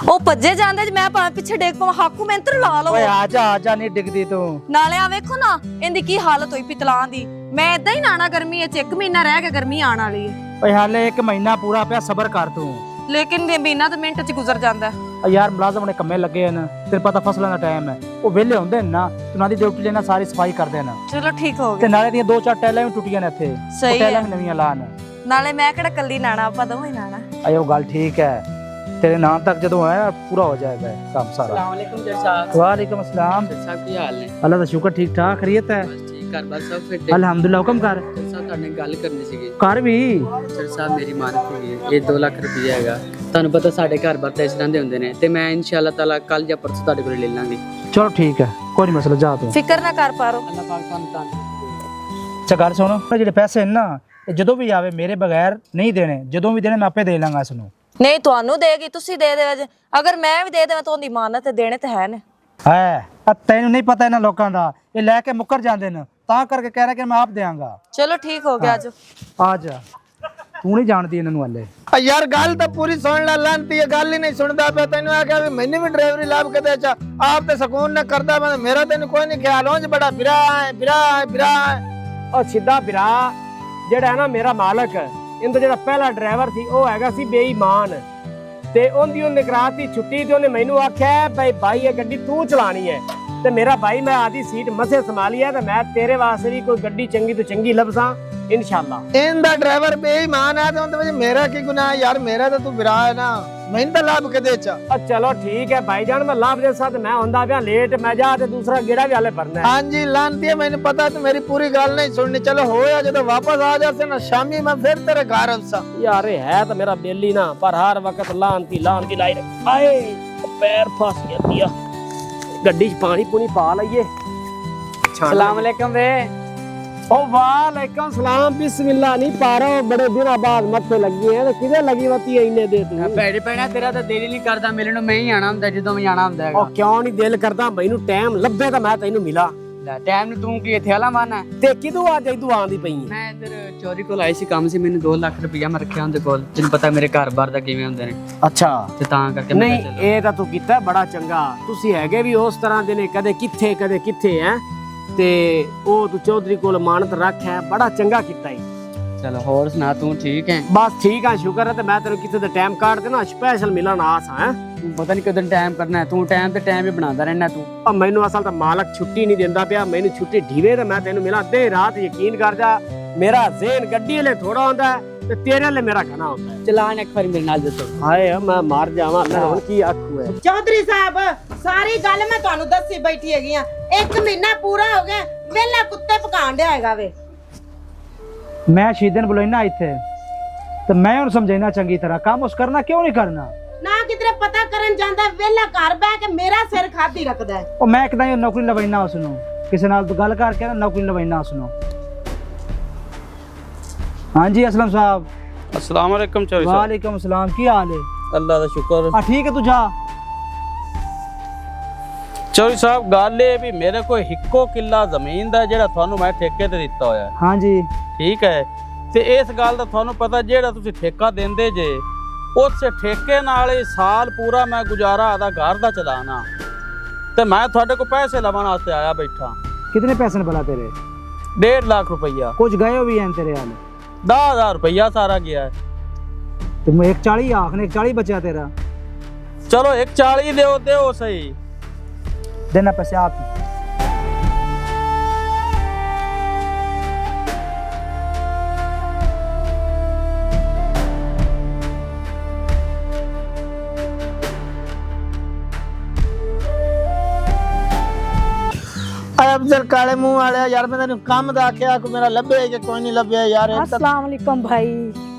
ਉਹ ਭੱਜੇ ਜਾਂਦੇ ਮੈਂ ਭਾਵੇਂ ਪਿੱਛੇ ਡੇਗ ਪਵਾਂ ਹਾਕੂ ਮੈਂਤਰ ਲਾ ਲਓ। ਓਏ ਆ ਜਾ ਨਹੀਂ ਡਿੱਗਦੀ ਤੂੰ। ਨਾਲੇ ਆ ਵੇਖੋ ਨਾ ਇਹਦੀ ਕੀ ਹਾਲਤ ਹੋਈ ਪਿਤਲਾਂ ਦੀ। ਮੈਂ ਇਦਾਂ ਹੀ ਨਾਣਾ ਗਰਮੀ ਚ 1 ਮਹੀਨਾ ਰਹਿ ਕੇ ਗਰਮੀ ਆਣ ਵਾਲੀ ਹੈ। ਓਏ ਹਾਲੇ 1 ਮਹੀਨਾ ਪੂਰਾ ਪਿਆ, ਸਬਰ ਕਰ ਤੂੰ। ਲੇਕਿਨ ਮਹੀਨਾ ਤਾਂ ਮਿੰਟ ਚ ਗੁਜ਼ਰ ਜਾਂਦਾ ਹੈ। ਯਾਰ ਮੁਲਾਜ਼ਮ ਨੇ ਕੰਮੇ ਲੱਗੇ ਹਨ, ਤੇਰੇ ਪਤਾ ਫਸਲਾਂ ਦਾ ਟਾਈਮ ਹੈ, ਉਹ ਵਿਹਲੇ ਹੁੰਦੇ ਨੇ ਨਾ, ਉਹਨਾਂ ਦੀ ਡਿਊਟੀ ਲੈਣਾ ਸਾਰੀ ਸਫਾਈ ਕਰਦੇ ਨੇ। ਚਲੋ ਠੀਕ ਹੋ ਤੇ ਗਿਆ। ਨਾਲੇ ਦੀਆਂ 2-4 ਟੈਲਾਂ ਵੀ ਟੁੱਟੀਆਂ ਨੇ ਇੱਥੇ, ਸਹੀ ਟੈਲਾਂ ਹੈ। ਵੀ ਨਵੀਆਂ ਲਾਣ। ਨਾਲੇ ਮੈਂ ਕਿਹੜਾ ਕੱਲੀ ਨਾਣਾ, ਆਪਾਂ ਦੋਵੇਂ ਨਾਣਾ। ਆਇਓ ਗੱਲ ਠੀਕ ਹੈ, तेरे नाम तक जो है ना पूरा हो जाएगा काम सारा। अस्सलाम वालेकुम जज साहब। वालेकुम अस्सलाम। जज साहब की हाल है? अल्लाह का शुक्र, ठीक ठाक खैरियत है। बस ठीक, घर बार सब फिट है? अल्हम्दुलिल्लाह। हुक्म कर। जज साहब ਤੁਹਾਡੇ ਨਾਲ ਗੱਲ ਕਰਨੀ ਸੀਗੀ। कर भी। जज साहब ਮੇਰੀ ਮਾਨਤ ਹੈਗੀ ਹੈ, ਇਹ 2 ਲੱਖ ਰੁਪਏ ਹੈਗਾ। ਤੁਹਾਨੂੰ ਪਤਾ ਸਾਡੇ ਘਰ ਬਾਰ ਤੇ ਇਸ ਤਰ੍ਹਾਂ ਦੇ ਹੁੰਦੇ ਨੇ, ਤੇ ਮੈਂ ਇਨਸ਼ਾਅੱਲਾ ਤਾਲਾ ਕੱਲ ਜਾਂ ਪਰਸੋਂ ਤੁਹਾਡੇ ਕੋਲ ਲੈ ਲਾਂਗੀ। चलो ठीक है, कोई नहीं मसला, जा तू। ਫਿਕਰ ਨਾ ਕਰ ਪਾਰੋ। ਅੱਲਾਹ ਪਾਕ ਤੁਹਾਨੂੰ ਤਾਂ अच्छा गल सुनो, ਜਿਹੜੇ ਪੈਸੇ ਨੇ ਨਾ ਇਹ ਜਦੋਂ ਵੀ ਆਵੇ ਮੇਰੇ ਬਗੈਰ ਨਹੀਂ ਦੇਣੇ, ਜਦੋਂ ਵੀ ਦੇਣੇ ਮੈਂ ਆਪੇ ਦੇ ਲਾਂਗਾ ਇਸ ਨੂੰ। ਨਹੀਂ ਤੁਹਾਨੂੰ ਦੇਗੀ, ਤੁਸੀਂ ਦੇ ਦੇਵੇ। ਅਗਰ ਮੈਂ ਵੀ ਦੇ ਦੇਵਾਂ ਤਾਂ ਉਹਦੀ ਮਾਨਤ ਤੇ ਦੇਣੇ ਤੇ ਹੈ ਨੇ। ਹੈ ਤੈਨੂੰ ਨਹੀਂ ਪਤਾ ਇਹਨਾਂ ਲੋਕਾਂ ਦਾ, ਇਹ ਲੈ ਕੇ ਮੁੱਕਰ ਜਾਂਦੇ ਨੇ, ਤਾਂ ਕਰਕੇ ਕਹਿ ਰਿਹਾ ਕਿ ਮੈਂ ਆਪ ਦੇਵਾਂਗਾ। ਚਲੋ ਠੀਕ ਹੋ ਗਿਆ। ਜੋ ਆ ਜਾ, ਤੂੰ ਨਹੀਂ ਜਾਣਦੀ ਇਹਨਾਂ ਨੂੰ ਹਲੇ। ਯਾਰ ਗੱਲ ਤਾਂ ਪੂਰੀ ਸੁਣ ਲੈ, ਲਾਂਤੀ ਇਹ ਗੱਲ ਹੀ ਨਹੀਂ ਸੁਣਦਾ ਪਿਆ। ਤੈਨੂੰ ਆਖਿਆ ਵੀ ਮੈਨੂੰ ਵੀ ਡਰਾਈਵਰੀ ਲਾਭ ਕੇ ਦੇ ਚਾ, ਆਪ ਤੇ ਸਕੂਨ ਨਾ ਕਰਦਾ ਮੈਂ, ਮੇਰਾ ਤੈਨੂੰ ਕੋਈ ਨਹੀਂ ਖਿਆਲ ਹੋਂ ਬੜਾ ਬਿਰਾ ਉਹ ਸਿੱਧਾ ਬਿਰਾ ਜਿਹੜਾ ਹੈ ਨਾ ਮੇਰਾ ਮਾਲਕ, ਇਹਦਾ ਜਿਹੜਾ ਪਹਿਲਾ ਡਰਾਈਵਰ ਸੀ ਉਹ ਹੈਗਾ ਸੀ ਬੇਈਮਾਨ, ਤੇ ਉਹਦੀ ਉਹਨੇ ਕਰਾਤੀ ਛੁੱਟੀ, ਤੇ ਉਹਨੇ ਮੈਨੂੰ ਆਖਿਆ ਬਈ ਭਾਈ ਇਹ ਗੱਡੀ ਤੂੰ ਚਲਾਣੀ ਹੈ, ਤੇ ਮੇਰਾ ਭਾਈ ਮੈਂ ਆਦੀ ਸੀਟ ਮਸੇ ਸੰਭਾਲੀ ਹੈ, ਤੇ ਮੈਂ ਤੇਰੇ ਵਾਸਤੇ ਵੀ ਕੋਈ ਗੱਡੀ ਚੰਗੀ ਤੋਂ ਚੰਗੀ ਲੱਭਸਾਂ इंशाल्लाह। ਇਹਦਾ ਡਰਾਈਵਰ ਬੇਈਮਾਨ ਹੈ ਤੇ ਉਹਦੇ ਵਿੱਚ ਮੇਰਾ ਕੀ ਗੁਨਾਹ ਯਾਰ, ਮੇਰਾ ਤਾਂ ਤੂੰ ਬਿਰਾ ਹੈ ਨਾ, ਮੈਨੂੰ ਤਾਂ ਲਾਭ ਕੇ ਦੇ ਚਾ। ਚਲੋ ਠੀਕ ਹੈ ਭਾईजान, मैं लाभ दे साथ मैं ਹੁੰਦਾ ਪਿਆ ਲੇਟ, ਮੈਂ ਜਾ ਤੇ ਦੂਸਰਾ ਗੇੜਾ ਵੀ ਹਾਲੇ ਭਰਨਾ ਹੈ। ਹਾਂਜੀ ਲਾਂਤੀ ਹੈ, ਮੈਨੂੰ ਪਤਾ ਤੂੰ ਮੇਰੀ ਪੂਰੀ ਗੱਲ ਨਹੀਂ ਸੁਣਨੀ। ਚਲੋ ਹੋਇਆ ਜਦੋਂ ਵਾਪਸ ਆ ਜਾਸੇ ਨਾ ਸ਼ਾਮੀ ਮੈਂ ਫਿਰ ਤੇਰੇ ਘਰ ਆਉਂਦਾ। ਯਾਰ ਇਹ ਹੈ ਤਾਂ ਮੇਰਾ ਬੇਲੀ ਨਾ, ਪਰ ਹਰ ਵਕਤ ਲਾਂਤੀ ਲਾਈ ਆਏ ਪੈਰ ਫਸ ਗਿਆ ਪਿਆ। ਗੱਡੀ 'ਚ ਪਾਣੀ ਪੂਣੀ ਪਾ ਲਈਏ। ਸਲਾਮ ਅਲੈਕਮ ਵੇ। ओ वालेकुम सलाम, बिस्मिल्लाह नहीं पा रहा, बड़े दिनों बाद मत्थे लगी है, तो किधे लगी होती है इन्ने दे तू? ਭੈੜੇ ਪੈਣਾ ਤੇਰਾ ਤਾਂ ਦਿਲ ਹੀ ਨਹੀਂ ਕਰਦਾ ਮਿਲਣ ਨੂੰ, ਮੈਂ ਹੀ ਆਣਾ ਹੁੰਦਾ ਜਦੋਂ ਮੈਂ ਆਣਾ ਹੁੰਦਾ ਹੈਗਾ। ओ क्यों नहीं दिल करदा, मैनू टाइम लब्बे ਤਾਂ ਮੈਂ ਤੈਨੂੰ ਮਿਲਾ। ਲੈ ਟਾਈਮ ਨੂੰ ਤੂੰ ਕੀ ਇੱਥੇ ਆਲਾ ਮਾਨਾ? ਤੇ ਕਿਦੋਂ ਅੱਜ ਇਦੋਂ ਆਂਦੀ ਪਈ ਹੈ? ਮੈਂ ਇੱਧਰ ਚੋਰੀ ਕੋਲ ਆਈ ਸੀ, ਕੰਮ ਸੀ ਮੈਨੂੰ, 2 ਲੱਖ ਰੁਪਇਆ ਮੈਂ ਰੱਖਿਆ ਉਹਦੇ ਕੋਲ। ਤੈਨੂੰ ਪਤਾ ਮੇਰੇ ਘਰ-ਬਾਰ ਦਾ ਕਿਵੇਂ ਹੁੰਦੇ ਨੇ, ਅੱਛਾ ਤੇ ਤਾਂ ਕਰਕੇ ਮੈਂ ਨਹੀਂ ਇਹ ਤਾਂ ਤੂੰ ਕੀਤਾ ਬੜਾ ਚੰਗਾ। ਤੁਸੀਂ ਹੈਗੇ ਵੀ ਉਸ ਤਰ੍ਹਾਂ ਦੇ ਨੇ, ਕਦੇ ਕਿੱਥੇ ਹੈ, ਤੇ ਉਹ ਤੂੰ ਚੌਧਰੀ ਕੋਲ ਮਾਨਤ ਰੱਖਿਆ, ਬੜਾ ਚੰਗਾ ਕੀਤਾ ਈ। ਚਲੋ ਹੋਰ ਸੁਣਾ, ਤੂੰ ਠੀਕ ਹੈ? ਬਸ ਠੀਕ ਆ, ਸ਼ੁਕਰ ਹੈ। ਤੇ ਮੈਂ ਤੈਨੂੰ ਕਿਤੇ ਦਾ ਟਾਈਮ ਕੱਢ ਦੇ ਨਾ, ਸਪੈਸ਼ਲ ਮਿਲਣ ਆਸ ਹਾਂ। ਤੂੰ ਪਤਾ ਨਹੀਂ ਕਦੋਂ ਟਾਈਮ ਕਰਨਾ ਹੈ, ਤੂੰ ਟਾਈਮ ਤੇ ਟਾਈਮ ਹੀ ਬਣਾਉਂਦਾ ਰਹਿਣਾ ਤੂੰ। ਮੈਨੂੰ ਅਸਲ ਤਾਂ ਮਾਲਕ ਛੁੱਟੀ ਨਹੀਂ ਦਿੰਦਾ ਪਿਆ, ਮੈਨੂੰ ਛੁੱਟੀ ਢੀਵੇ ਤੇ ਮੈਂ ਤੈਨੂੰ ਮਿਲਾਂ ਦੇ ਰਾਤ। ਯਕੀਨ ਕਰ ਜਾ, ਮੇਰਾ ਜ਼ੇਨ ਗੱਡੀ ਵਾਲੇ ਥੋੜਾ ਹੁੰਦਾ ਤੇ ਤੇਰੇ ਵਾਲੇ ਮੇਰਾ ਘਣਾ ਹੁੰਦਾ। ਚਲਾਨ ਇੱਕ ਵਾਰੀ ਮੇਰੇ ਨਾਲ ਦੱਸੋ। ਹਾਏ ਮੈਂ ਮਰ ਜਾਵਾਂ, ਮੈਂ ਹੁਣ ਕੀ ਆਖੂ ਹੈ। ਚੌਧਰੀ ਸਾਹਿਬ ਸਾਰੀ ਗੱਲ ਮੈਂ ਤੁਹਾਨੂੰ ਦੱਸੀ ਬੈਠੀ ਹੈਗੀ ਆ। 1 ਮਹੀਨਾ ਪੂਰਾ ਹੋ ਗਿਆ, ਵੇਲਾ ਕੁੱਤੇ ਪਕਾਣ ਡਿਆ ਹੈਗਾ ਵੇ। ਮੈਂ ਸ਼ੀਦਨ ਬੁਲਾਈਨਾ ਇੱਥੇ, ਤੇ ਮੈਂ ਉਹਨੂੰ ਸਮਝਾਈਨਾ ਚੰਗੀ ਤਰ੍ਹਾਂ, ਕੰਮ ਉਸ ਕਰਨਾ ਕਿਉਂ ਨਹੀਂ ਕਰਨਾ। ਨਾ ਕਿਧਰੇ ਪਤਾ ਕਰਨ ਜਾਂਦਾ, ਵੇਲਾ ਘਰ ਬਹਿ ਕੇ ਮੇਰਾ ਸਿਰ ਖਾਦੀ ਰੱਖਦਾ ਹੈ। ਉਹ ਮੈਂ ਕਿਦਾਂ ਨੌਕਰੀ ਲਵਾਈਨਾ ਉਸ ਨੂੰ, ਕਿਸੇ ਨਾਲ ਤੂੰ ਗੱਲ ਕਰਕੇ ਨਾ ਨੌਕਰੀ ਲਵਾਈਨਾ ਉਸ ਨੂੰ। ਹਾਂਜੀ असलम साहब। अस्सलाम वालेकुम चौधरी साहब। वालेकुम अस्सलाम, की हाल है? अल्लाह दा शुक्र। हाँ ठीक है, तू जा। चौधरी साहब गल ये भी मेरे को हिक्को किला जमीन दा जेड़ा थानू मैं ठेके ते दिता होया है। हाँ जी ठीक है, ते इस गल दा थानू पता जेड़ा तुसी ठेका देंदे जे, उस ठेके नाल ही साल पूरा मैं गुजारा आदा घर दा चलाना, ते मैं तुहाडे को पैसे लवन वास्ते आया बैठा। कितने पैसे ने भला तेरे? 1.5 लाख रुपया। कुछ गए भी हैं तेरे हाल? 10,000 रुपया सारा गया है। तुम 140 आखने, 140 बचा तेरा। चलो 140 दो सही देना पैसे आप। ਅਫਜ਼ਲ ਕਾਲੇ ਮੂੰਹ ਵਾਲਿਆ ਯਾਰ, ਮੈਂ ਤੈਨੂੰ ਕੰਮ ਦਾ ਆਖਿਆ ਕਿ ਮੇਰਾ ਲੱਭੇ ਕਿ ਕੋਈ ਨਹੀਂ ਲੱਭਿਆ ਯਾਰ। अस्सलाम वालेकुम भाई।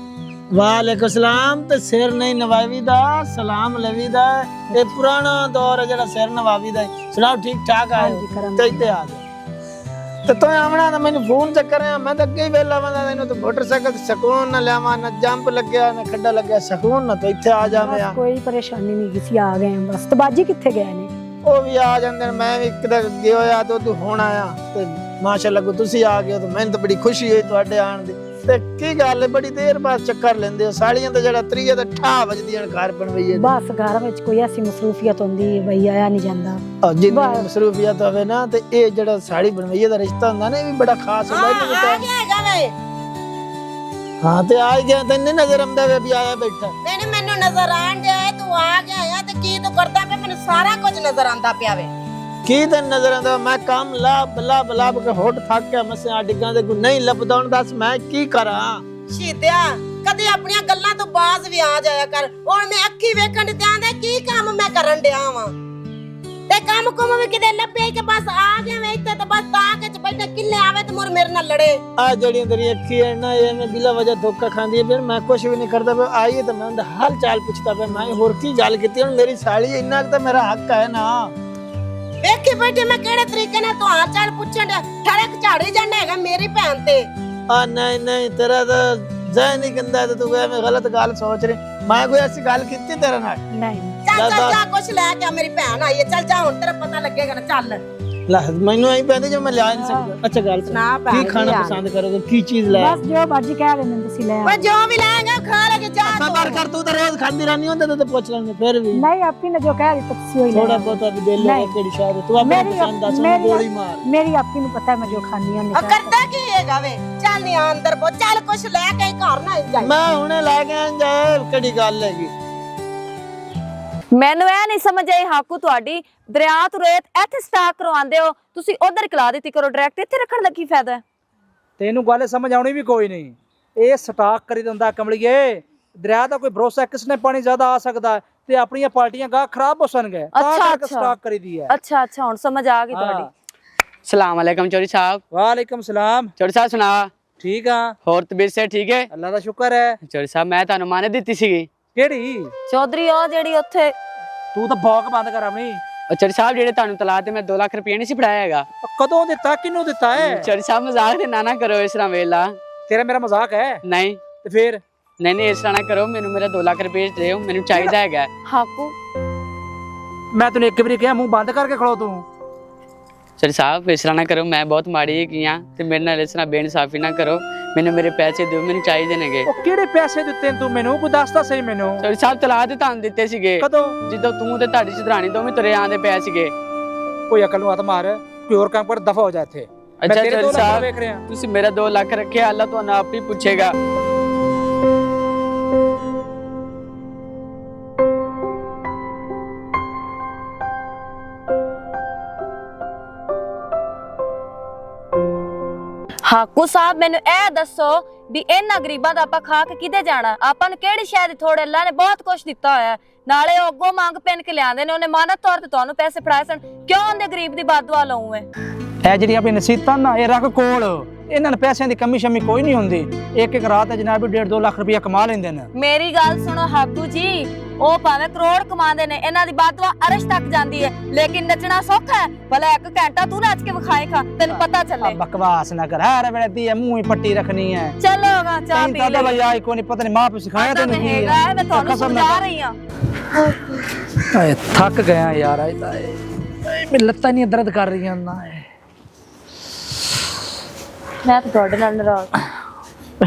ਵਾਲੇਕੁਮ ਸਲਾਮ। ਤੇ ਸਿਰ ਨਹੀਂ ਨਵਾਵੀ ਦਾ, ਸਲਾਮ ਲਵੀ ਦਾ। ਇਹ ਪੁਰਾਣਾ ਦੌਰ ਹੈ ਜਿਹੜਾ ਸਿਰ ਨਵਾਵੀ ਦਾ। ਸੁਣਾਓ ਠੀਕ ਠਾਕ ਆਏ ਤੇ ਇੱਥੇ ਆ ਜਾ। ਤੇ ਤੂੰ ਆਵਣਾ ਤਾਂ ਮੈਨੂੰ ਫੋਨ ਚੱਕਰ ਆ, ਮੈਂ ਤਾਂ ਅੱਗੇ ਹੀ ਵੇਲਾ ਵੰਦਾ ਤੈਨੂੰ। ਤੇ ਮੋਟਰਸਾਈਕਲ ਤੇ ਸਕੂਨ ਨਾ ਲਿਆਵਾਂ, ਨਾ ਜੰਪ ਲੱਗਿਆ, ਨਾ ਖੱਡਾ ਲੱਗਿਆ, ਸਕੂਨ ਨਾ। ਤੂੰ ਇੱਥੇ ਆ ਜਾ। ਮੈਂ ਕੋਈ ਪਰੇਸ਼ਾਨੀ ਨਹੀਂ, ਕਿਸੇ ਆ ਗਏ ਬਸ। ਤੇ ਬਾਜੀ ਕਿੱਥੇ ਗਏ ਨੇ? ਉਹ ਵੀ ਆ ਜਾਂਦੇ ਨੇ, ਮੈਂ ਵੀ ਕਿਤੇ ਗਿਆ ਹੋਇਆ ਤੇ ਤੂੰ ਹੁਣ ਆਇਆ। ਤੇ ਮਾਸ਼ਾਅੱਲਾ ਤੁਸੀਂ ਆ ਗਏ ਹੋ, ਤੇ ਮੈਨੂੰ ਤਾਂ ਬੜੀ ਖੁਸ਼ੀ ਹੋਈ ਤੁਹਾਡੇ ਆਣ ਦੀ। ਤੇ ਕੀ ਗੱਲ ਹੈ, ਬੜੀ ਦੇਰ ਬਾਅਦ ਚੱਕਰ ਲੈਂਦੇ ਹੋ ਸਾਲੀਆਂ ਤੇ ਜਿਹੜਾ ਤਰੀਏ ਤੇ ਠਾ ਵੱਜਦੀਆਂ ਘਰ ਬਣਵਈਏ ਬਸ ਘਰ ਵਿੱਚ ਕੋਈ ਐਸੀ ਮਸਰੂਫੀਅਤ ਹੁੰਦੀ ਹੈ ਬਈ ਆਇਆ ਨਹੀਂ ਜਾਂਦਾ। ਜਿੰਨੀ ਬਸ। ਮਸਰੂਫੀਅਤ ਹੋਵੇ ਨਾ ਤੇ ਇਹ ਜਿਹੜਾ ਸਾੜੀ ਬਣਵਈਏ ਦਾ ਰਿਸ਼ਤਾ ਹੁੰਦਾ ਨਾ ਇਹ ਵੀ ਬੜਾ ਖਾਸ ਹੁੰਦਾ ਆ ਗਿਆ ਹੈਗਾ ਵੇ। ਹਾਂ ਤੇ ਆ ਗਿਆ ਤੈਨੂੰ ਨਜ਼ਰ ਆਉਂਦਾ ਵੇ ਵੀ ਆਇਆ ਬੈਠਾ। ਨਹੀਂ ਮੈਨੂੰ ਨਜ਼ਰ ਆਣ ਡਿਆ ਤੂੰ ਆ ਗਿਆ ਆ ਤੇ ਕੀ ਤੂੰ ਕਰਦਾ ਪਿਆ ਮੈਨੂੰ ਸਾਰਾ ਕੁਝ ਨਜ਼ਰ ਆਂਦਾ ਪਿਆ ਵੇ। ਕੀ ਤੈਨੂੰ ਨਜ਼ਰ ਆਉਂਦਾ? ਮੈਂ ਕੰਮ ਲੱਭ ਕੇ ਹੋਟ ਥੱਕ ਗਿਆ ਮਸਿਆ ਡਿੱਗਾਂ ਦੇ ਕੋਈ ਨਹੀਂ ਲੱਭਦਾ। ਹੁਣ ਦੱਸ ਮੈਂ ਕੀ ਕਰਾਂ? ਸ਼ੀਦਿਆ ਕਦੇ ਆਪਣੀਆਂ ਗੱਲਾਂ ਤੋਂ ਬਾਜ਼ ਵੀ ਆ ਜਾਇਆ ਕਰ। ਹੁਣ ਮੈਂ ਅੱਖੀ ਵੇਖਣ ਤੇ ਆਂਦਾ ਕੀ ਕੰਮ ਮੈਂ ਕਰਨ ਡਿਆ ਵਾਂ ਤੇ ਕੰਮ ਕੁਮ ਵੀ ਕਿਤੇ ਲੱਭੇ ਕਿ ਬਸ ਆ ਗਿਆ ਵੇ ਇੱਥੇ ਤੇ ਬਸ ਤਾਂ ਕਿ ਚ ਬੈਠੇ ਕਿੱਲੇ ਆਵੇ ਤੇ ਮੁਰ ਮੇਰੇ ਨਾਲ ਲੜੇ। ਆ ਜਿਹੜੀਆਂ ਤੇਰੀ ਅੱਖੀ ਹੈ ਨਾ ਇਹ ਮੈਂ ਬਿਲਾ ਵਜ੍ਹਾ ਧੋਖਾ ਖਾਂਦੀ ਹੈ। ਫਿਰ ਮੈਂ ਕੁਝ ਵੀ ਨਹੀਂ ਕਰਦਾ ਪਿਆ। ਆਈਏ ਤਾਂ ਮੈਂ ਉਹਦਾ ਹਾਲ ਚਾਲ ਪੁੱਛਦਾ ਪਿਆ। ਮੈਂ ਹੋਰ ਕੀ ਗੱਲ ਕੀਤੀ? ਹੁਣ ਮੇਰੀ ਸਾਲੀ ਇੰਨਾ ਕੁ ਤਾਂ ਮੇਰਾ ਹੱਕ ਹੈ ਨਾ। ਵੇਖੀ ਬੈਠੇ ਮੈਂ ਕਿਹੜੇ ਤਰੀਕੇ ਨਾਲ ਤੂੰ ਆ ਚਾਲ ਪੁੱਛਣ ਡਿਆ ਠੜਕ ਝਾੜੀ ਜਾਂਦਾ ਹੈਗਾ ਮੇਰੀ ਭੈਣ ਤੇ। ਆ ਨਹੀਂ ਤੇਰਾ ਤਾਂ ਜ਼ਹਿਨ ਨਹੀਂ ਗੰਦਾ ਤੇ ਤੂੰ ਐਵੇਂ ਗਲਤ ਗੱਲ ਸੋਚ ਰਹੀ। ਮੈਂ ਕੋਈ ਐਸੀ ਗੱਲ ਕੀਤੀ ਤੇਰੇ ਨਾਲ? ਨਹੀਂ ਚੱਲ ਜਾ ਕੁਛ ਲੈ ਕੇ ਆ ਮੇਰੀ ਭੈਣ ਆਈ ਹੈ। ਚੱਲ ਜਾ ਹੁਣ ਤੇਰਾ ਪਤਾ ਲੱਗੇਗਾ ਨਾ। ਚੱਲ ਲੈ ਮੈਨੂੰ ਐਂ ਪੈਂਦੇ ਜੇ ਮੈਂ ਲਿਆ ਨਹੀਂ ਸਕਦਾ। ਅੱਛਾ ਗੱਲ ਸੁਣ, ਨਾ ਭੈਣ ਕੀ ਖਾਣਾ ਪਸੰਦ ਕਰੋਗੇ? ਕੀ ਚੀਜ਼ ਲੈ? ਬਸ ਜੋ ਬਾਜੀ ਕਹਿ ਰਹੇ ਨੇ ਤੁਸੀਂ ਲੈ ਆਓ। ਓਏ ਜੋ ਵੀ ਲਾਏਗਾ ਖਾ ਲੈ ਕੇ ਜਾ ਤੂੰ। ਸਬਰ ਕਰ, ਤੂੰ ਤਾਂ ਰੋਜ਼ ਖਾਂਦੀ ਰਹਿੰਦੀ ਹੁੰਦਾ ਤੇ ਪੁੱਛ ਲੈਂਦੇ ਫਿਰ ਵੀ ਨਹੀਂ ਆਪੀ ਨੇ ਜੋ ਕਹਿ ਦਿੱਤਾ ਤੁਸੀਂ ਉਹੀ ਲੈ ਥੋੜਾ ਆਓ। ਬਹੁਤਾ ਵੀ ਦੇ ਲੈ ਕਿਹੜੀ ਸ਼ਾਇਦ ਤੂੰ ਆਪਣੀ ਪਸੰਦ ਦੱਸ ਮੈਨੂੰ ਗੋਲੀ ਮਾਰ। ਮੇਰੀ ਆਪੀ ਨੂੰ ਪਤਾ ਮੈਂ ਜੋ ਖਾਂਦੀ ਹਾਂ ਆ ਕਰਦਾ ਕੀ ਹੈਗਾ ਵੇ? ਚੱਲ ਨੀ ਆ ਅੰਦਰ ਬੋ ਚੱਲ ਕੁਛ ਲੈ ਕੇ ਘਰ ਨਾ ਜਾਈ। ਮੈਂ ਹੁਣੇ ਲੈ ਕੇ ਆਂ ਜਾ ਕਿਹੜੀ ਗੱਲ ਹੈਗੀ? ਮੈਨੂੰ ਇਹ ਨਹੀਂ ਸਮਝ ਆਈ ਹਾਕੂ ਤੁਹਾਡੀ ਦਰਿਆ ਤੋਂ ਰੇਤ ਇੱਥੇ ਸਟਾਕ ਕਰਵਾਉਂਦੇ ਹੋ ਤੁਸੀਂ ਉਧਰ ਕਲਾ ਦਿੱਤੀ ਕਰੋ ਡਾਇਰੈਕਟ ਇੱਥੇ ਰੱਖਣ ਦਾ ਕੀ ਫਾਇਦਾ? ਤੈਨੂੰ ਗੱਲ ਸਮਝ ਆਉਣੀ ਵੀ ਕੋਈ ਨਹੀਂ। ਇਹ ਸਟਾਕ ਕਰੀ ਦਿੰਦਾ ਕਮਲੀਏ। ਦਰਿਆ ਦਾ ਕੋਈ ਭਰੋਸਾ ਕਿਸਨੇ ਪਾਣੀ ਜ਼ਿਆਦਾ ਆ ਸਕਦਾ ਤੇ ਆਪਣੀਆਂ ਪਾਰਟੀਆਂ ਗਾਹ ਖਰਾਬ ਹੋ ਸਨਗੇ ਤਾਂ ਕਰਕੇ ਸਟਾਕ ਕਰੀਦੀ ਹੈ। ਅੱਛਾ ਹੁਣ ਸਮਝ ਆ ਗਈ ਤੁਹਾਡੀ। ਸਲਾਮ ਅਲੈਕਮ ਚੌਧਰੀ ਸਾਹਿਬ। ਵਾਲੇਕਮ ਸਲਾਮ। ਚੌਧਰੀ ਸਾਹਿਬ ਸੁਣਾ ਠੀਕ ਆ, ਹੋਰ ਤਬੀਅਤ ਸੇ ਠੀਕ ਹੈ? ਅੱਲਾ ਦਾ ਸ਼ੁਕਰ ਹੈ। ਚੌਧਰੀ ਸਾਹਿਬ ਮੈਂ ਤੁਹਾਨੂੰ ਮਾਨੇ ਦਿੱਤੀ ਸੀਗੀ। ਕਿਹੜੀ? ਚੌਧਰੀ ਉਹ ਜਿਹੜੀ ਉੱਥੇ ਤੂੰ ਤਾਂ ਭੌਕ ਬੰਦ ਕਰ ਆਪਣੀ। ਚੌਧਰੀ ਸਾਹਿਬ ਜਿਹੜੇ ਤੁਹਾਨੂੰ ਤਲਾ ਤੇ ਮੈਂ 2 ਲੱਖ ਰੁਪਏ ਨਹੀਂ ਸੀ ਫੜਾਇਆ ਹੈਗਾ। ਕਦੋਂ ਦਿੱਤਾ? ਕਿਹਨੂੰ ਦਿੱਤਾ ਹੈ? ਚੌਧਰੀ ਸਾਹਿਬ ਮਜ਼ਾਕ ਤੇ ਨਾ ਕਰੋ ਇਸ ਤਰ੍ਹਾਂ ਵੇਲਾ। ਤੇਰਾ ਮੇਰਾ ਮਜ਼ਾਕ ਹੈ? ਨਹੀਂ ਤੇ ਫੇਰ ਨਹੀਂ ਇਸ ਤਰ੍ਹਾਂ ਨਾ ਕਰੋ। ਮੈਨੂੰ ਮੇਰਾ 2 ਲੱਖ ਰੁਪਏ ਦਿਓ, ਮੈਨੂੰ ਚਾਹੀਦਾ ਹੈਗਾ। ਹਾਕੂ ਮੈਂ ਤੈਨੂੰ ਇੱਕ ਵਾਰੀ ਕਿਹਾ ਮੂੰਹ ਬੰਦ ਕਰਕੇ ਖੜੋ ਤੂੰ। ਚੌਧਰੀ ਸਾਹਿਬ ਇਸ ਤਰ੍ਹਾਂ ਨਾ ਕਰੋ। ਮੈਂ ਬਹੁਤ ਮਾੜੀ ਹੈਗੀ ਆ ਤੇ ਮੇਰੇ ਨਾਲ ਇਸ ਤਰ੍ਹਾਂ ਬੇਇਨਸਾਫੀ ਨਾ ਕਰੋ। ਮੈਨੂੰ ਮੇਰੇ ਪੈਸੇ ਦਿਓ, ਮੈਨੂੰ ਚਾਹੀਦੇ ਨੇਗੇ। ਉਹ ਕਿਹੜੇ ਪੈਸੇ ਦਿੱਤੇ ਤੂੰ ਮੈਨੂੰ? ਕੋਈ ਦੱਸ ਤਾਂ ਸਹੀ ਮੈਨੂੰ। ਚੌਧਰੀ ਸਾਹਿਬ ਤਲਾ ਤੇ ਤੁਹਾਨੂੰ ਦਿੱਤੇ ਸੀਗੇ ਕਦੋਂ? ਜਦੋਂ ਤੂੰ ਤੇ ਤੁਹਾਡੀ ਚਦਰਾਣੀ ਦੋਵੇਂ ਤੁਰੇ ਆਂਦੇ ਪਏ ਸੀਗੇ। ਕੋਈ ਅਕਲ ਨੂੰ ਹੱਥ ਮਾਰ, ਕੋਈ ਹੋਰ ਕੰਮ ਕਰ, ਦਫਾ ਹੋ ਜਾ ਇੱਥੇ। ਮੈਂ ਅੱਛਾ ਤੇਰੇ ਚੌਧਰੀ 2 ਲੱਖ ਸਾਹਿਬ ਵੇਖ ਰਿਹਾ। ਤੁਸੀਂ ਮੇਰਾ 2 ਲੱਖ ਰੱਖਿਆ, ਅੱਲਾ ਤੁਹਾਨੂੰ ਆਪ ਹੀ ਪੁੱਛੇਗਾ। ਹਾਕੂ ਸਾਹਿਬ ਮੈਨੂੰ ਇਹ ਦੱਸੋ ਵੀ ਇਹਨਾਂ ਗਰੀਬਾਂ ਦਾ ਆਪਾਂ ਖਾ ਕੇ ਕਿਤੇ ਜਾਣਾ? ਆਪਾਂ ਨੂੰ ਕਿਹੜੀ ਸ਼ੈ ਦੀ ਥੋੜ? ਅੱਲਾ ਨੇ ਬਹੁਤ ਕੁਝ ਦਿੱਤਾ ਹੋਇਆ। ਨਾਲੇ ਉਹ ਅੱਗੋਂ ਮੰਗ ਪੈਨ ਕੇ ਲਿਆਂਦੇ ਨੇ। ਉਹਨੇ ਮਾਨਤ ਤੌਰ ਤੇ ਤੁਹਾਨੂੰ ਪੈਸੇ ਫੜਾਏ ਸਨ। ਕਿਉਂ ਉਹਦੇ ਗਰੀਬ ਦੀ ਬਦਦੁਆ ਲਊਂ ਮੈਂ? ਇਹ ਜਿਹੜੀ ਆਪਣੀ ਨਸੀਤਾਂ ਨਾ ਇਹ ਰੱਖ ਕੋਲ। ਇਹਨਾਂ ਨੂੰ ਪੈਸਿਆਂ ਦੀ ਕਮੀ ਸ਼ਮੀ ਕੋਈ ਨਹੀਂ ਹੁੰਦੀ। ਇੱਕ ਰਾਤ ਹੈ ਜਨਾਬ 1.5-2 ਲੱਖ ਰੁਪਇਆ ਕਮਾ ਲੈਂਦੇ ਨੇ। ਮੇਰੀ ਗੱਲ ਸੁਣੋ ਹਾਕੂ ਜੀ, ਉਹ ਭਾਵੇਂ ਕਰੋੜ ਕਮਾਉਂਦੇ ਨੇ, ਇਹਨਾਂ ਦੀ ਬਦਦੁਆ ਅਰਸ਼ ਤੱਕ ਜਾਂਦੀ ਹੈ। ਲੇਕਿਨ ਨੱਚਣਾ ਸੌਖਾ ਹੈ? ਭਲਾ 1 ਘੰਟਾ ਤੂੰ ਨੱਚ ਕੇ ਵਿਖਾਏ ਖਾ, ਤੈਨੂੰ ਪਤਾ ਚੱਲੇ। ਬਕਵਾਸ ਨਾ ਕਰ, ਹਰ ਵੇਲੇ ਤੀ ਮੂੰਹ ਹੀ ਪੱਟੀ ਰੱਖਣੀ ਹੈ। ਚਲੋਗਾ ਚਾਹ ਪੀ ਲੈ। ਬਈ ਆਈ ਕੋਈ ਨਹੀਂ, ਪਤਾ ਨਹੀਂ ਮਾਂ ਪਿਓ ਸਿਖਾਇਆ ਤੈਨੂੰ ਕੀ ਹੈਗਾ ਹੈ। ਮੈਂ ਤੁਹਾਨੂੰ ਸਮਝਾ ਰਹੀ ਹਾਂ। ਆਏ ਥੱਕ ਗਿਆ ਯਾਰ। ਅੱਜ ਤਾਂ ਮੇਰੀ ਲੱਤਾਂ ਨਹੀਂ ਦਰਦ ਕਰ ਰਹੀਆਂ ਨਾ। ਮੈਂ ਤਾਂ ਤੁਹਾਡੇ ਨਾਲ ਨਾਰਾਜ਼।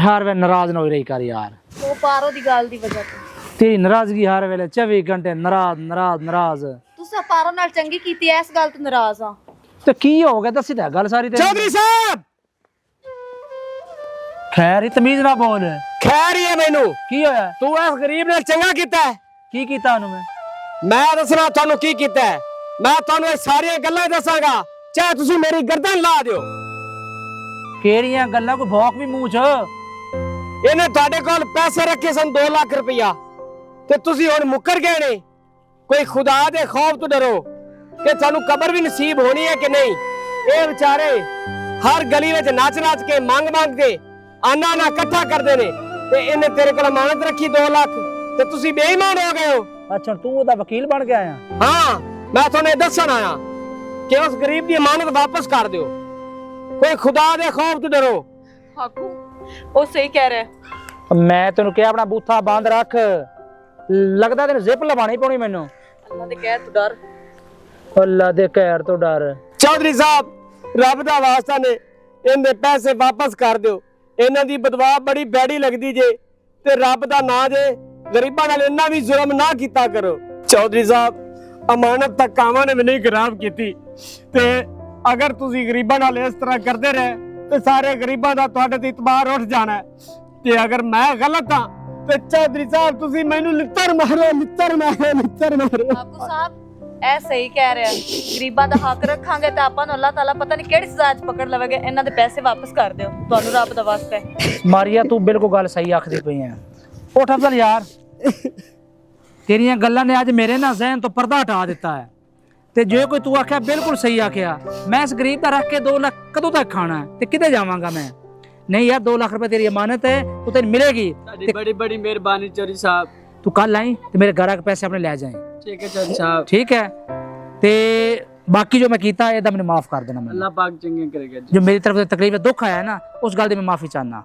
ਹਰ ਵੇਲੇ ਨਾਰਾਜ਼ ਨਾ ਹੋ ਰਹੀ ਕਰ ਯਾਰ। ਉਹ ਪਾਰੋ ਦੀ ਗੱਲ ਦੀ ਵਜ੍ਹਾ ਤੋਂ ਤੇਰੀ ਨਾਰਾਜ਼ਗੀ ਹਰ ਵੇਲੇ 24 ਘੰਟੇ ਨਾਰਾਜ਼। ਤੁਸੀਂ ਪਾਰੋ ਨਾਲ ਚੰਗੀ ਕੀਤੀ ਐ, ਇਸ ਗੱਲ ਤੋਂ ਨਾਰਾਜ਼ ਆ। ਤੇ ਕੀ ਹੋ ਗਿਆ ਦੱਸੀ ਤਾਂ ਗੱਲ ਸਾਰੀ। ਚੌਧਰੀ ਸਾਹਿਬ ਖੈਰ ਹੀ ਤਮੀਜ਼ ਨਾ ਬੋਲ। ਖੈਰ ਹੀ ਹੈ ਮੈਨੂੰ। ਕੀ ਹੋਇਆ? ਤੂੰ ਇਸ ਗਰੀਬ ਨਾਲ ਚੰਗਾ ਕੀਤਾ ਹੈ। ਕੀ ਕੀਤਾ ਉਹਨੂੰ ਮੈਂ ਦੱਸਣਾ ਤੁਹਾਨੂੰ ਕੀ ਕੀਤਾ ਹੈ। ਮੈਂ ਤੁਹਾਨੂੰ ਇਹ ਸਾਰੀਆਂ ਗੱਲਾਂ ਦੱਸਾਂਗਾ, ਚਾਹੇ ਤੁਸੀਂ ਮੇਰੀ ਗਰਦਨ ਲਾ ਦਿਓ। ਕਿਹੜੀਆਂ ਗੱਲਾਂ? ਕੋਈ ਭੌਕ ਵੀ ਮੂੰਹ 'ਚ। ਇਹਨੇ ਤੁਹਾਡੇ ਕੋਲ ਪੈਸੇ ਰੱਖੇ ਸਨ 2 ਲੱਖ ਰੁਪਇਆ ਤੇ ਤੁਸੀਂ ਹੁਣ ਮੁੱਕਰ ਗਏ ਨੇ। ਕੋਈ ਖੁਦਾ ਦੇ ਖੌਫ ਤੋਂ ਡਰੋ ਕਿ ਤੁਹਾਨੂੰ ਕਬਰ ਵੀ ਨਸੀਬ ਹੋਣੀ ਹੈ ਕਿ ਨਹੀਂ। ਇਹ ਵਿਚਾਰੇ ਹਰ ਗਲੀ ਵਿੱਚ ਨੱਚ ਕੇ ਮੰਗ ਕੇ ਆਨਾ ਇਕੱਠਾ ਕਰਦੇ ਨੇ ਤੇ ਇਹਨੇ ਤੇਰੇ ਕੋਲ ਅਮਾਨਤ ਰੱਖੀ 2 ਲੱਖ ਤੇ ਤੁਸੀਂ ਬੇਈਮਾਨ ਹੋ ਗਏ ਹੋ। ਅੱਛਾ ਤੂੰ ਉਹਦਾ ਵਕੀਲ ਬਣ ਕੇ ਆਇਆ? ਹਾਂ, ਮੈਂ ਤੁਹਾਨੂੰ ਇਹ ਦੱਸਣ ਆਇਆ ਕਿ ਉਸ ਗਰੀਬ ਦੀ ਅਮਾਨਤ ਵਾਪਸ ਕਰ ਦਿਓ। ਕੋਈ ਖੁਦਾ ਦੇ ਖੌਫ ਤੋਂ ਡਰੋ। ਹਾਕੂ ਉਹ ਸਹੀ ਕਹਿ ਰਿਹਾ। ਮੈਂ ਤੈਨੂੰ ਕਿਹਾ ਆਪਣਾ ਬੂਥਾ ਬੰਦ ਰੱਖ। ਲੱਗਦਾ ਤੈਨੂੰ ਜ਼ਿਪ ਲਵਾਣੀ ਪਉਣੀ ਮੈਨੂੰ। ਅੱਲਾ ਦੇ ਕਹਿਰ ਤੋਂ ਡਰ। ਅੱਲਾ ਦੇ ਕਹਿਰ ਤੋਂ ਡਰ। ਚੌਧਰੀ ਸਾਹਿਬ ਰੱਬ ਦਾ ਵਾਸਤਾ ਨੇ ਇਹਦੇ ਪੈਸੇ ਵਾਪਸ ਕਰ ਦਿਓ। ਇਹਨਾਂ ਦੀ ਬਦਵਾ ਬੜੀ ਬੈੜੀ ਲੱਗਦੀ ਜੇ ਤੇ ਰੱਬ ਦਾ ਨਾਂ ਜੇ ਗਰੀਬਾਂ ਨਾਲ ਇੰਨਾ ਵੀ ਜ਼ੁਲਮ ਨਾ ਕੀਤਾ ਕਰੋ। ਚੌਧਰੀ ਸਾਹਿਬ, ਅਮਾਨਤ ਤਾਂ ਕਾਵਾਂ ਨੇ ਮੈਨੂੰ ਹੀ ਖਰਾਬ ਕੀਤੀ ਤੇ ਅਗਰ ਤੁਸੀਂ ਗਰੀਬਾਂ ਨਾਲ ਇਸ ਤਰ੍ਹਾਂ ਕਰਦੇ ਰਹੇ ਤੇ ਸਾਰੇ ਗਰੀਬਾਂ ਦਾ ਤੁਹਾਡੇ ਤੇ ਇਤਬਾਰ ਉੱਠ ਜਾਣਾ ਹੈ। ਤੇ ਅਗਰ ਮੈਂ ਗਲਤ ਹਾਂ ਤੇ ਚੌਧਰੀ ਸਾਹਿਬ ਤੁਸੀਂ ਮੈਨੂੰ ਲਿੱਤਰ ਮਾਰੋ, ਲਿੱਤਰ ਮਾਰੋ, ਲਿੱਤਰ ਮਾਰੋ। ਬਾਪੂ ਸਾਹਿਬ ਇਹ ਸਹੀ ਕਹਿ ਰਿਹਾ, ਗਰੀਬਾਂ ਦਾ ਹੱਕ ਰੱਖਾਂਗੇ ਤਾਂ ਆਪਾਂ ਨੂੰ ਅੱਲਾਹ ਤਾਲਾ ਪਤਾ ਨਹੀਂ ਕਿਹੜੀ ਸਜ਼ਾ 'ਚ ਪਕੜ ਲਵੇਗਾ। ਇਹਨਾਂ ਦੇ ਪੈਸੇ ਵਾਪਸ ਕਰ ਦਿਓ, ਤੁਹਾਨੂੰ ਰੱਬ ਦਾ ਵਾਸਤਾ ਹੈ। ਮਾਰੀਆ ਤੂੰ ਬਿਲਕੁਲ ਗੱਲ ਸਹੀ ਆਖਦੀ ਪਈ ਹੈ। ਉੱਠ ਅਫਜ਼ਲ ਯਾਰ, ਤੇਰੀਆਂ ਗੱਲਾਂ ਨੇ ਅੱਜ ਮੇਰੇ ਨਾ ਜ਼ਹਿਨ ਤੋਂ ਪਰਦਾ ਹਟਾ ਦਿੱਤਾ ਹੈ। ਤੇ ਜੇ ਕੋਈ ਤੂੰ ਆਖਿਆ ਬਿਲਕੁਲ ਸਹੀ ਆਖਿਆ, ਮੈਂ ਇਸ ਗਰੀਬ ਦਾ ਰੱਖ ਕੇ 2 ਲੱਖ ਕਦੋਂ ਤੱਕ ਖਾਣਾ ਹੈ ਤੇ ਕਿਤੇ ਜਾਵਾਂਗਾ ਮੈਂ? ਨਹੀਂ ਯਾਰ 2 ਲੱਖ रुपए तेरी अमानत है, तो तेरी मिलेगी। बड़ी बड़ी मेहरबानी चौधरी साहब। तू कल आई तो मेरे घर के पैसे अपने ले जाए। ठीक है चौधरी साहब। ठीक है, ते बाकी जो मैं कीता है मैंने माफ कर देना। अल्लाह पाक चंगे करेगा। जो मेरी तरफ से तकलीफ दुख आया ना, उस गल दी मैं माफी चाहना।